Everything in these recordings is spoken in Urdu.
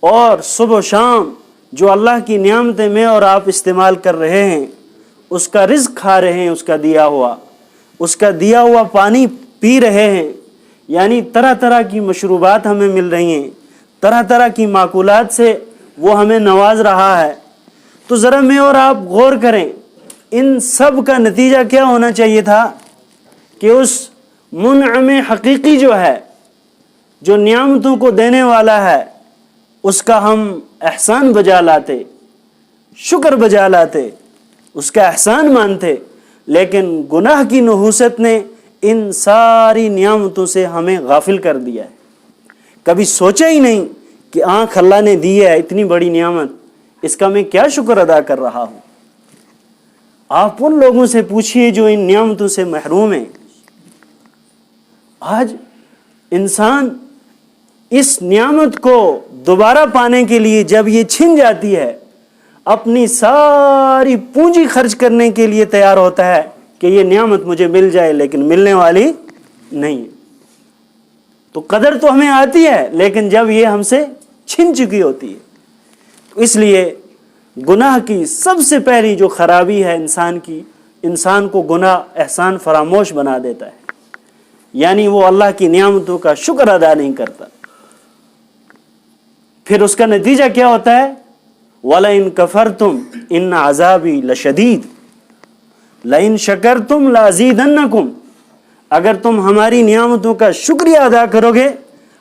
اور صبح و شام جو اللہ کی نعمتیں میں اور آپ استعمال کر رہے ہیں، اس کا رزق کھا رہے ہیں، اس کا دیا ہوا پانی پی رہے ہیں، یعنی طرح طرح کی مشروبات ہمیں مل رہی ہیں، طرح طرح کی معقولات سے وہ ہمیں نواز رہا ہے، تو ذرا میں اور آپ غور کریں، ان سب کا نتیجہ کیا ہونا چاہیے تھا کہ اس منعم حقیقی جو ہے، جو نعمتوں کو دینے والا ہے، اس کا ہم احسان بجا لاتے، شکر بجا لاتے، اس کا احسان مانتے، لیکن گناہ کی نحوست نے ان ساری نعمتوں سے ہمیں غافل کر دیا ہے۔ کبھی سوچا ہی نہیں کہ آنکھ اللہ نے دی ہے، اتنی بڑی نعمت، اس کا میں کیا شکر ادا کر رہا ہوں۔ آپ ان لوگوں سے پوچھئے جو ان نعمتوں سے محروم ہیں۔ آج انسان اس نعمت کو دوبارہ پانے کے لیے جب یہ چھن جاتی ہے، اپنی ساری پونجی خرچ کرنے کے لیے تیار ہوتا ہے کہ یہ نعمت مجھے مل جائے، لیکن ملنے والی نہیں ہے۔ تو قدر تو ہمیں آتی ہے، لیکن جب یہ ہم سے چھن چکی ہوتی ہے۔ تو اس لیے گناہ کی سب سے پہلی جو خرابی ہے انسان کو گناہ احسان فراموش بنا دیتا ہے، یعنی وہ اللہ کی نعمتوں کا شکر ادا نہیں کرتا۔ پھر اس کا نتیجہ کیا ہوتا ہے؟ وَلَئِن كَفَرْتُمْ إِنَّ عَذَابِي لَشَدِيدٌ لَئِن شَكَرْتُمْ لَأَزِيدَنَّكُمْ، اگر تم ہماری نعمتوں کا شکریہ ادا کرو گے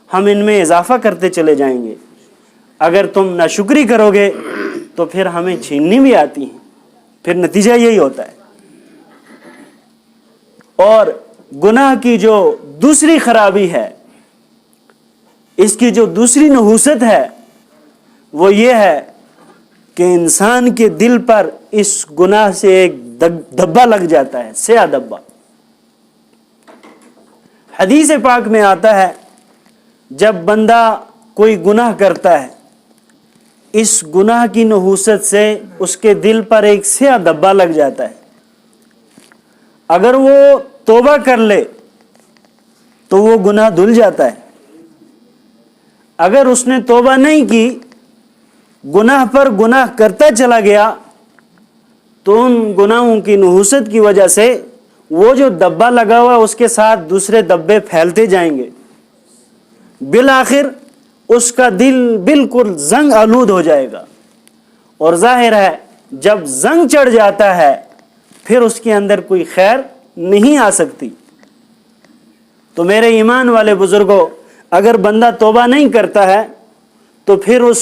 ہم ان میں اضافہ کرتے چلے جائیں گے، اگر تم ناشکری کرو گے تو پھر ہمیں چھیننی بھی آتی ہیں۔ پھر نتیجہ یہی ہوتا ہے۔ اور گناہ کی جو دوسری خرابی ہے، اس کی جو دوسری نحوست ہے، وہ یہ ہے کہ انسان کے دل پر اس گناہ سے ایک دھبا لگ جاتا ہے، سیاہ دھبا۔ حدیث پاک میں آتا ہے جب بندہ کوئی گناہ کرتا ہے، اس گناہ کی نحوست سے اس کے دل پر ایک سیاہ دھبا لگ جاتا ہے۔ اگر وہ توبہ کر لے تو وہ گناہ دھل جاتا ہے، اگر اس نے توبہ نہیں کی، گناہ پر گناہ کرتا چلا گیا، تو ان گناہوں کی نحوست کی وجہ سے وہ جو دبا لگا ہوا اس کے ساتھ دوسرے دبے پھیلتے جائیں گے، بالآخر اس کا دل بالکل زنگ آلود ہو جائے گا۔ اور ظاہر ہے جب زنگ چڑھ جاتا ہے پھر اس کے اندر کوئی خیر نہیں آ سکتی۔ تو میرے ایمان والے بزرگوں، اگر بندہ توبہ نہیں کرتا ہے تو پھر اس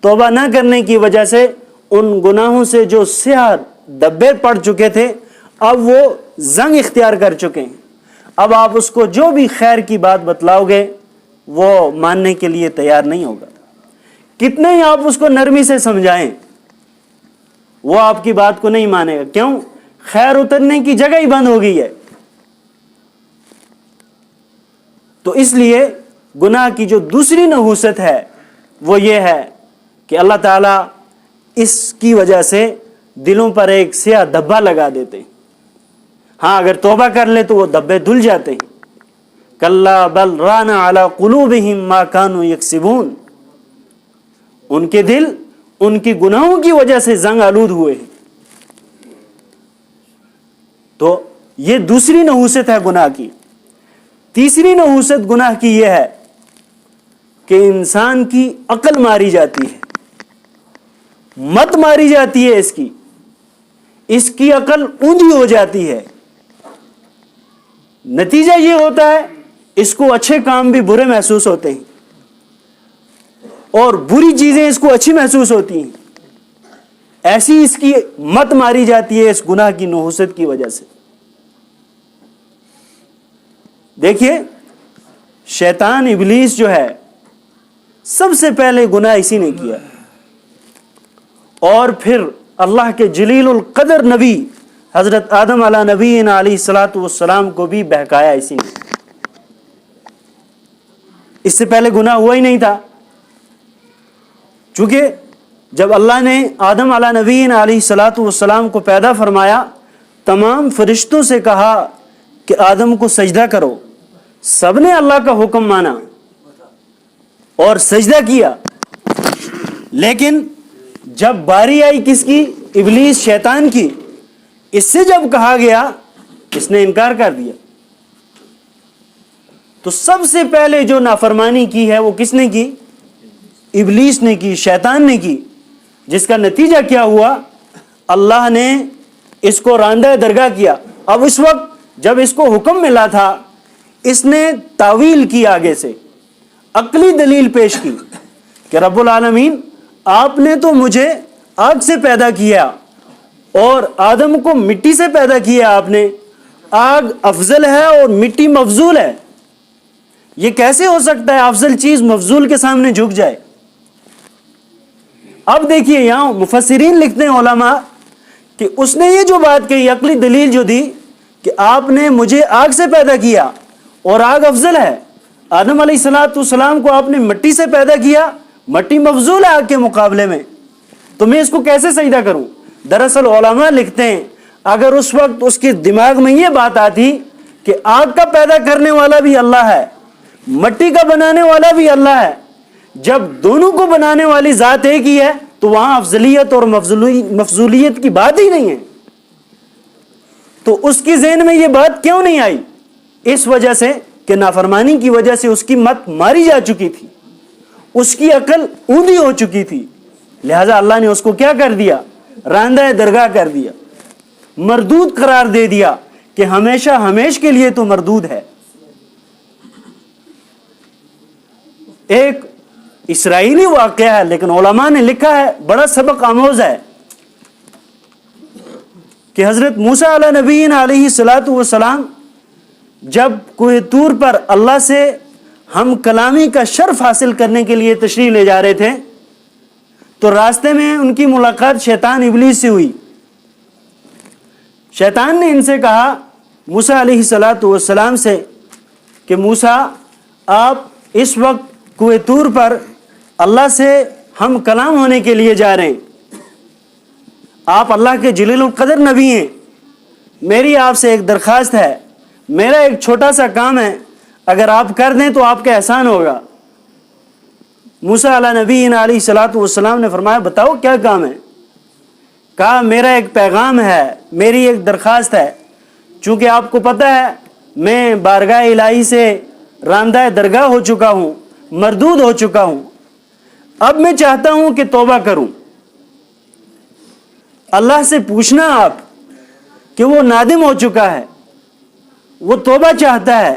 توبہ نہ کرنے کی وجہ سے ان گناہوں سے جو سیاہ دبے پڑ چکے تھے، اب وہ زنگ اختیار کر چکے ہیں۔ اب آپ اس کو جو بھی خیر کی بات بتلاؤ گے وہ ماننے کے لیے تیار نہیں ہوگا، کتنے ہی آپ اس کو نرمی سے سمجھائیں وہ آپ کی بات کو نہیں مانے گا۔ کیوں؟ خیر اترنے کی جگہ ہی بند ہو گئی ہے۔ تو اس لیے گناہ کی جو دوسری نحوست ہے وہ یہ ہے کہ اللہ تعالیٰ اس کی وجہ سے دلوں پر ایک سیاہ دھبا لگا دیتے ہیں۔ ہاں اگر توبہ کر لے تو وہ دھبے دھل جاتے ہیں۔ کَلَّا بَلْ رَانَ عَلَىٰ قُلُوبِهِمْ مَا كَانُوا يَكْسِبُونَ، ان کے دل ان کی گناہوں کی وجہ سے زنگ آلود ہوئے ہیں۔ تو یہ دوسری نحوست ہے گناہ کی۔ تیسری نحوست گناہ کی یہ ہے کہ انسان کی عقل ماری جاتی ہے، مت ماری جاتی ہے، اس کی عقل اونھی ہو جاتی ہے۔ نتیجہ یہ ہوتا ہے اس کو اچھے کام بھی برے محسوس ہوتے ہیں اور بری چیزیں اس کو اچھی محسوس ہوتی ہیں۔ ایسی اس کی مت ماری جاتی ہے اس گناہ کی نحوست کی وجہ سے۔ دیکھیے شیطان ابلیس جو ہے سب سے پہلے گناہ اسی نے کیا، اور پھر اللہ کے جلیل القدر نبی حضرت آدم علیہ نبینا علیہ الصلاۃ والسلام کو بھی بہکایا اسی نے۔ اس سے پہلے گناہ ہوا ہی نہیں تھا، چونکہ جب اللہ نے آدم علیہ نبینا علیہ الصلاۃ والسلام کو پیدا فرمایا، تمام فرشتوں سے کہا کہ آدم کو سجدہ کرو، سب نے اللہ کا حکم مانا اور سجدہ کیا، لیکن جب باری آئی کس کی؟ ابلیس شیطان کی، اس سے جب کہا گیا اس نے انکار کر دیا۔ تو سب سے پہلے جو نافرمانی کی ہے وہ کس نے کی؟ ابلیس نے کی، شیطان نے کی، جس کا نتیجہ کیا ہوا؟ اللہ نے اس کو راندہ درگاہ کیا۔ اب اس وقت جب اس کو حکم ملا تھا، اس نے تعویل کی، آگے سے عقلی دلیل پیش کی کہ رب العالمین آپ نے تو مجھے آگ سے پیدا کیا اور آدم کو مٹی سے پیدا کیا، آپ نے آگ افضل ہے اور مٹی مفضول ہے، یہ کیسے ہو سکتا ہے افضل چیز مفضول کے سامنے جھک جائے؟ اب دیکھیے یہاں مفسرین لکھتے ہیں علماء کہ اس نے یہ جو بات کہی، عقلی دلیل جو دی کہ آپ نے مجھے آگ سے پیدا کیا اور آگ افضل ہے، آدم علیہ السلام کو آپ نے مٹی سے پیدا کیا، مٹی مفضول ہے آگ کے مقابلے میں، تو میں اس کو کیسے سجدہ کروں؟ دراصل علماء لکھتے ہیں اگر اس وقت اس کے دماغ میں یہ بات آتی کہ آگ کا پیدا کرنے والا بھی اللہ ہے، مٹی کا بنانے والا بھی اللہ ہے، جب دونوں کو بنانے والی ذات ایک ہی ہے تو وہاں افضلیت اور مفضولیت کی بات ہی نہیں ہے، تو اس کی ذہن میں یہ بات کیوں نہیں آئی؟ اس وجہ سے کہ نافرمانی کی وجہ سے اس کی مت ماری جا چکی تھی، اس کی عقل اوندھی ہو چکی تھی، لہذا اللہ نے اس کو کیا کر دیا؟ راندہ درگاہ کر دیا، مردود قرار دے دیا کہ ہمیشہ ہمیش کے لیے تو مردود ہے۔ ایک اسرائیلی واقعہ ہے لیکن علماء نے لکھا ہے بڑا سبق آموز ہے کہ حضرت موسیٰ علیہ نبینا علیہ السلام جب کوہ طور پر اللہ سے ہم کلامی کا شرف حاصل کرنے کے لیے تشریف لے جا رہے تھے تو راستے میں ان کی ملاقات شیطان ابلیس سے ہوئی۔ شیطان نے ان سے کہا موسیٰ علیہ السلام سے کہ موسیٰ آپ اس وقت کوہ طور پر اللہ سے ہم کلام ہونے کے لیے جا رہے ہیں، آپ اللہ کے جلیل القدر نبی ہیں، میری آپ سے ایک درخواست ہے، میرا ایک چھوٹا سا کام ہے، اگر آپ کر دیں تو آپ کا احسان ہوگا۔ موسیٰ علیہ نبینا علیہ السلام نے فرمایا بتاؤ کیا کام ہے؟ کہا میرا ایک پیغام ہے، میری ایک درخواست ہے، چونکہ آپ کو پتہ ہے میں بارگاہ الہی سے راندہ درگاہ ہو چکا ہوں، مردود ہو چکا ہوں، اب میں چاہتا ہوں کہ توبہ کروں۔ اللہ سے پوچھنا آپ کہ وہ نادم ہو چکا ہے، وہ توبہ چاہتا ہے،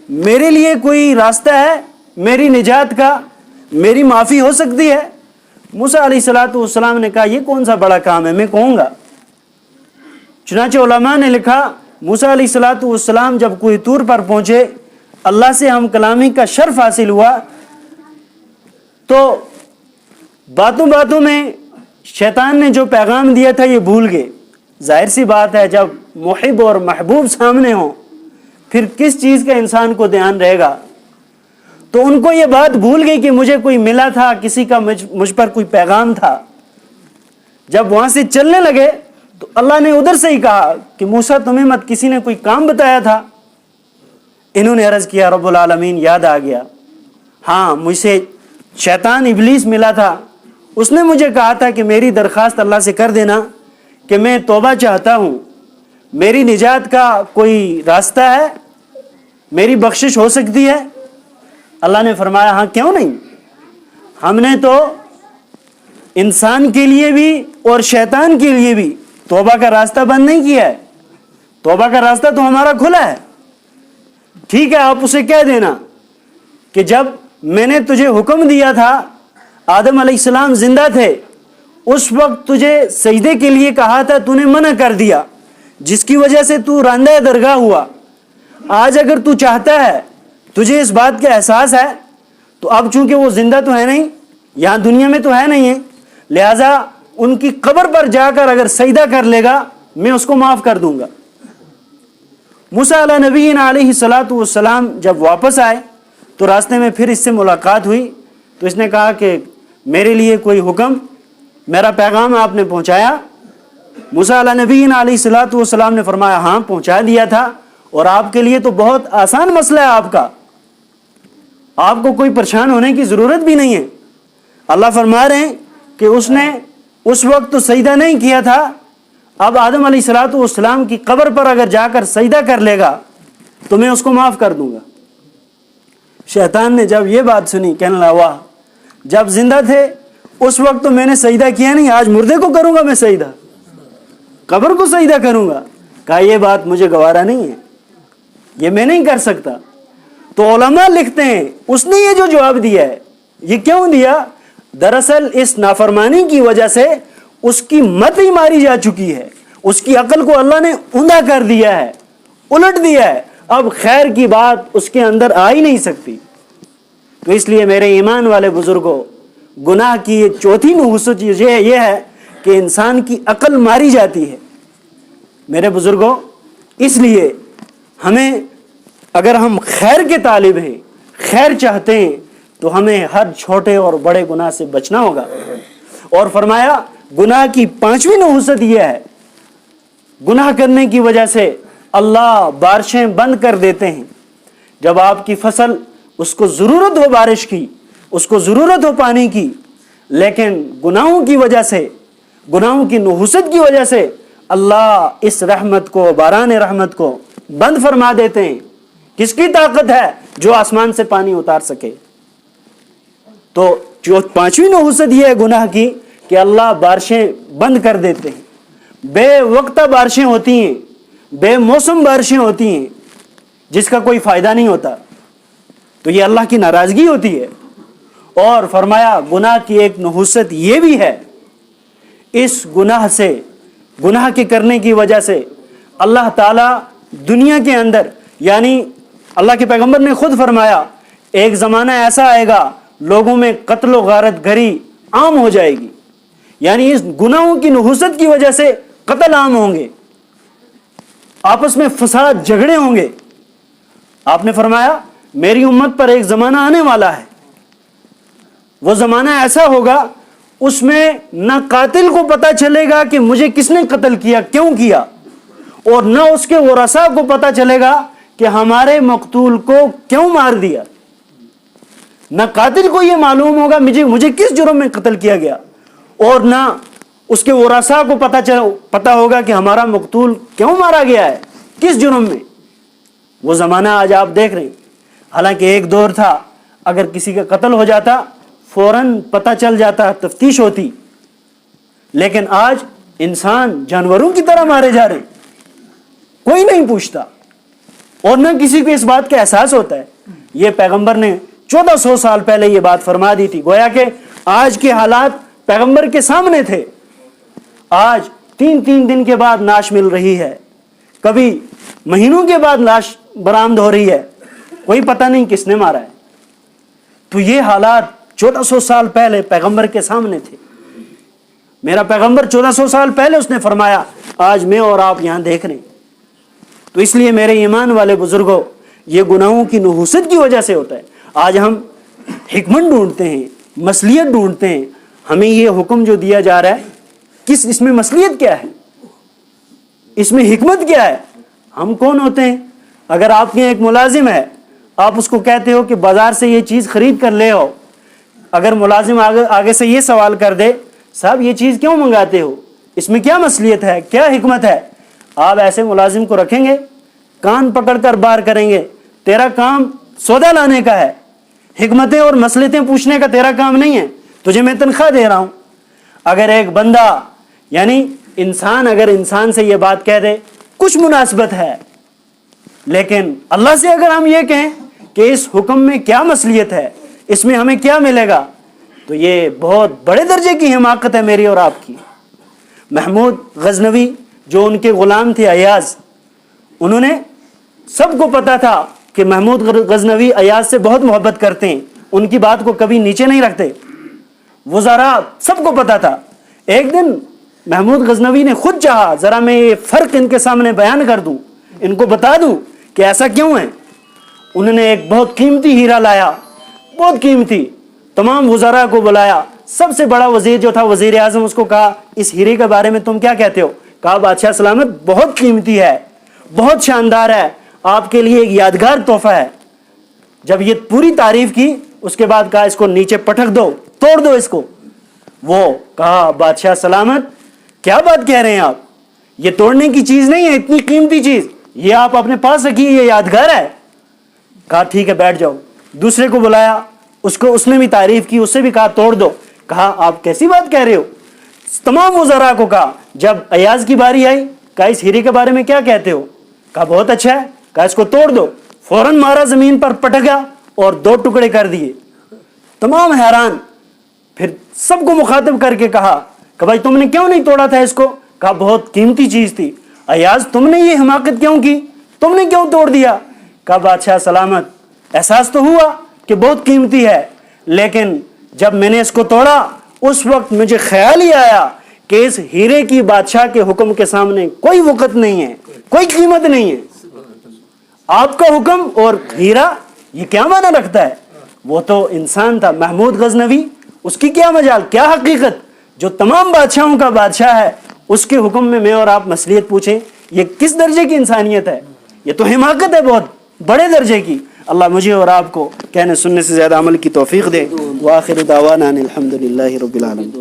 میرے لیے کوئی راستہ ہے میری نجات کا، میری معافی ہو سکتی ہے؟ موسیٰ علیہ السلام نے کہا یہ کون سا بڑا کام ہے، میں کہوں گا۔ چنانچہ علماء نے لکھا موسیٰ علیہ السلام جب کوہ طور پر پہنچے، اللہ سے ہم کلامی کا شرف حاصل ہوا، تو باتوں باتوں میں شیطان نے جو پیغام دیا تھا یہ بھول گئے۔ ظاہر سی بات ہے جب محب اور محبوب سامنے ہوں پھر کس چیز کا انسان کو دھیان رہے گا، تو ان کو یہ بات بھول گئی کہ مجھے کوئی ملا تھا، کسی کا مجھ پر کوئی پیغام تھا۔ جب وہاں سے چلنے لگے تو اللہ نے ادھر سے ہی کہا کہ موسیٰ تمہیں مت کسی نے کوئی کام بتایا تھا؟ انہوں نے عرض کیا رب العالمین یاد آ گیا، ہاں مجھ سے شیطان ابلیس ملا تھا، اس نے مجھے کہا تھا کہ میری درخواست اللہ سے کر دینا کہ میں توبہ چاہتا ہوں، میری نجات کا کوئی راستہ ہے، میری بخشش ہو سکتی ہے؟ اللہ نے فرمایا ہاں کیوں نہیں، ہم نے تو انسان کے لیے بھی اور شیطان کے لیے بھی توبہ کا راستہ بند نہیں کیا ہے، توبہ کا راستہ تو ہمارا کھلا ہے۔ ٹھیک ہے آپ اسے کہہ دینا کہ جب میں نے تجھے حکم دیا تھا، آدم علیہ السلام زندہ تھے، اس وقت تجھے سجدے کے لیے کہا تھا، تو نے منع کر دیا، جس کی وجہ سے تو راندہ درگاہ ہوا۔ آج اگر تو چاہتا ہے، تجھے اس بات کا احساس ہے، تو اب چونکہ وہ زندہ تو ہے نہیں، یہاں دنیا میں تو ہے نہیں ہے، لہذا ان کی قبر پر جا کر اگر سجدہ کر لے گا میں اس کو معاف کر دوں گا۔ موسیٰ علیہ نبینا علیہ السلام جب واپس آئے تو راستے میں پھر اس سے ملاقات ہوئی، تو اس نے کہا کہ میرے لیے کوئی حکم، میرا پیغام آپ نے پہنچایا؟ موسیٰ علیہ نبینا علیہ السلام نے فرمایا ہاں پہنچا دیا تھا، اور آپ کے لیے تو بہت آسان مسئلہ ہے، آپ کا، آپ کو کوئی پریشان ہونے کی ضرورت بھی نہیں ہے، اللہ فرما رہے ہیں کہ اس نے اس وقت تو سجدہ نہیں کیا تھا، اب آدم علیہ الصلوۃ والسلام کی قبر پر اگر جا کر سجدہ کر لے گا تو میں اس کو معاف کر دوں گا۔ شیطان نے جب یہ بات سنی کہنے لگا واہ، جب زندہ تھے اس وقت تو میں نے سجدہ کیا نہیں، آج مردے کو کروں گا میں سجدہ، قبر کو سجدہ کروں گا؟ کہا یہ بات مجھے گوارا نہیں ہے، یہ میں نہیں کر سکتا۔ تو علماء لکھتے ہیں اس نے یہ جو جواب دیا ہے یہ کیوں دیا؟ دراصل اس نافرمانی کی وجہ سے اس کی مت ہی ماری جا چکی ہے، اس کی عقل کو اللہ نے اوندا کر دیا ہے، الٹ دیا ہے، اب خیر کی بات اس کے اندر آ ہی نہیں سکتی۔ تو اس لیے میرے ایمان والے بزرگوں، گناہ کی یہ چوتھی نحوست یہ ہے کہ انسان کی عقل ماری جاتی ہے۔ میرے بزرگوں، اس لیے ہمیں، اگر ہم خیر کے طالب ہیں، خیر چاہتے ہیں، تو ہمیں ہر چھوٹے اور بڑے گناہ سے بچنا ہوگا۔ اور فرمایا گناہ کی پانچویں نحوست یہ ہے، گناہ کرنے کی وجہ سے اللہ بارشیں بند کر دیتے ہیں۔ جب آپ کی فصل، اس کو ضرورت ہو بارش کی، اس کو ضرورت ہو پانی کی، لیکن گناہوں کی وجہ سے، گناہوں کی نحوست کی وجہ سے اللہ اس رحمت کو، باران رحمت کو بند فرما دیتے ہیں۔ کس کی طاقت ہے جو آسمان سے پانی اتار سکے؟ تو جو پانچویں نحوست یہ ہے گناہ کی کہ اللہ بارشیں بند کر دیتے ہیں، بے وقتہ بارشیں ہوتی ہیں، بے موسم بارشیں ہوتی ہیں جس کا کوئی فائدہ نہیں ہوتا، تو یہ اللہ کی ناراضگی ہوتی ہے۔ اور فرمایا گناہ کی ایک نحوست یہ بھی ہے، اس گناہ سے، گناہ کے کرنے کی وجہ سے اللہ تعالیٰ دنیا کے اندر، یعنی اللہ کے پیغمبر نے خود فرمایا ایک زمانہ ایسا آئے گا لوگوں میں قتل و غارت گری عام ہو جائے گی، یعنی اس گناہوں کی نحوست کی وجہ سے قتل عام ہوں گے، آپس میں فساد، جھگڑے ہوں گے۔ آپ نے فرمایا میری امت پر ایک زمانہ آنے والا ہے، وہ زمانہ ایسا ہوگا اس میں نہ قاتل کو پتا چلے گا کہ مجھے کس نے قتل کیا، کیوں کیا، اور نہ اس کے ورثاء کو پتا چلے گا کہ ہمارے مقتول کو کیوں مار دیا۔ نہ قاتل کو یہ معلوم ہوگا مجھے کس جرم میں قتل کیا گیا، اور نہ اس کے ورثاء کو پتا ہوگا کہ ہمارا مقتول کیوں مارا گیا ہے، کس جرم میں۔ وہ زمانہ آج آپ دیکھ رہے ہیں۔ حالانکہ ایک دور تھا اگر کسی کا قتل ہو جاتا فوراً پتہ چل جاتا، تفتیش ہوتی، لیکن آج انسان جانوروں کی طرح مارے جا رہے ہیں، کوئی نہیں پوچھتا، اور نہ کسی کو اس بات کا احساس ہوتا ہے۔ یہ پیغمبر نے 1400 سال پہلے یہ بات فرما دی تھی، گویا کہ آج کے حالات پیغمبر کے سامنے تھے۔ آج 3 دن کے بعد لاش مل رہی ہے، کبھی مہینوں کے بعد لاش برآمد ہو رہی ہے، کوئی پتہ نہیں کس نے مارا ہے۔ تو یہ حالات 1400 سال پہلے پیغمبر کے سامنے تھے۔ میرا پیغمبر 1400 سال پہلے اس نے فرمایا، آج میں اور آپ یہاں دیکھ رہے ہیں۔ تو اس لیے میرے ایمان والے بزرگوں، یہ گناہوں کی نحوست کی وجہ سے ہوتا ہے۔ آج ہم حکمت ڈھونڈتے ہیں، مصلحت ڈھونڈتے ہیں، ہمیں یہ حکم جو دیا جا رہا ہے اس میں مصلحت کیا ہے، اس میں حکمت کیا ہے؟ ہم کون ہوتے ہیں؟ اگر آپ کے ایک ملازم ہے، آپ اس کو کہتے ہو کہ بازار سے یہ چیز خرید کر لے آؤ، اگر ملازم آگے سے یہ سوال کر دے صاحب یہ چیز کیوں منگاتے ہو، اس میں کیا مصلحت ہے، کیا حکمت ہے، آپ ایسے ملازم کو رکھیں گے؟ کان پکڑ کر بار کریں گے، تیرا کام سودا لانے کا ہے، حکمتیں اور مصلحتیں پوچھنے کا تیرا کام نہیں ہے، تجھے میں تنخواہ دے رہا ہوں۔ اگر ایک بندہ، یعنی انسان، اگر انسان سے یہ بات کہہ دے کچھ مناسبت ہے، لیکن اللہ سے اگر ہم یہ کہیں کہ اس حکم میں کیا مصلحت ہے، اس میں ہمیں کیا ملے گا، تو یہ بہت بڑے درجے کی حماقت ہے میری اور آپ کی۔ محمود غزنوی جو ان کے غلام تھے ایاز، انہوں نے، سب کو پتا تھا کہ محمود غزنوی ایاز سے بہت محبت کرتے ہیں، ان کی بات کو کبھی نیچے نہیں رکھتے، وزراء سب کو پتا تھا۔ ایک دن محمود غزنوی نے خود چاہا ذرا میں یہ فرق ان کے سامنے بیان کر دوں، ان کو بتا دوں کہ ایسا کیوں ہے۔ انہوں نے ایک بہت قیمتی ہیرا لایا، بہت قیمتی، تمام وزراء کو بلایا، سب سے بڑا وزیر جو تھا وزیر اعظم، اس کو کہا اس ہیرے کے بارے میں تم کیا کہتے ہو؟ کہا بادشاہ سلامت بہت قیمتی ہے، بہت شاندار ہے، آپ کے لیے ایک یادگار تحفہ ہے۔ جب یہ پوری تعریف کی اس کے بعد کہا اس کو نیچے پٹک دو، توڑ دو اس کو. وہ کہا بادشاہ سلامت کیا بات کہہ رہے ہیں آپ, یہ توڑنے کی چیز نہیں ہے, اتنی قیمتی چیز, یہ آپ اپنے پاس رکھیے, یہ یادگار ہے. کہا ٹھیک ہے بیٹھ جاؤ. دوسرے کو بلایا, اس نے بھی تعریف کی, اس سے بھی کہا توڑ دو. کہا آپ کیسی بات کہہ رہے ہو. تمام وزراء کو کہا. جب ایاز کی باری آئی, کہا اس ہیرے کے بارے میں کیا کہتے ہو. کہا بہت اچھا ہے. کہا اس کو توڑ دو. فوراً مارا, زمین پر پٹکا اور 2 ٹکڑے کر دیے. تمام حیران. پھر سب کو مخاطب کر کے کہا کہ بھائی تم نے کیوں نہیں توڑا تھا اس کو. کہا بہت قیمتی چیز تھی. ایاز تم نے یہ حماقت کیوں کی, تم نے کیوں توڑ دیا. کہا بادشاہ سلامت احساس تو ہوا کہ بہت قیمتی ہے, لیکن جب میں نے اس کو توڑا اس وقت مجھے خیال ہی آیا کہ اس ہیرے کی بادشاہ کے حکم کے سامنے کوئی وقت نہیں ہے, کوئی قیمت نہیں ہے. آپ کا حکم اور ہیرا یہ کیا معنی رکھتا ہے. وہ تو انسان تھا محمود غزنوی, اس کی کیا مجال, کیا حقیقت. جو تمام بادشاہوں کا بادشاہ ہے اس کے حکم میں اور آپ مصلیحت پوچھیں, یہ کس درجے کی انسانیت ہے. یہ تو حماقت ہے بہت بڑے درجے کی. اللہ مجھے اور آپ کو کہنے سننے سے زیادہ عمل کی توفیق دے. وآخر دعوانا ان الحمد للہ رب العالمین.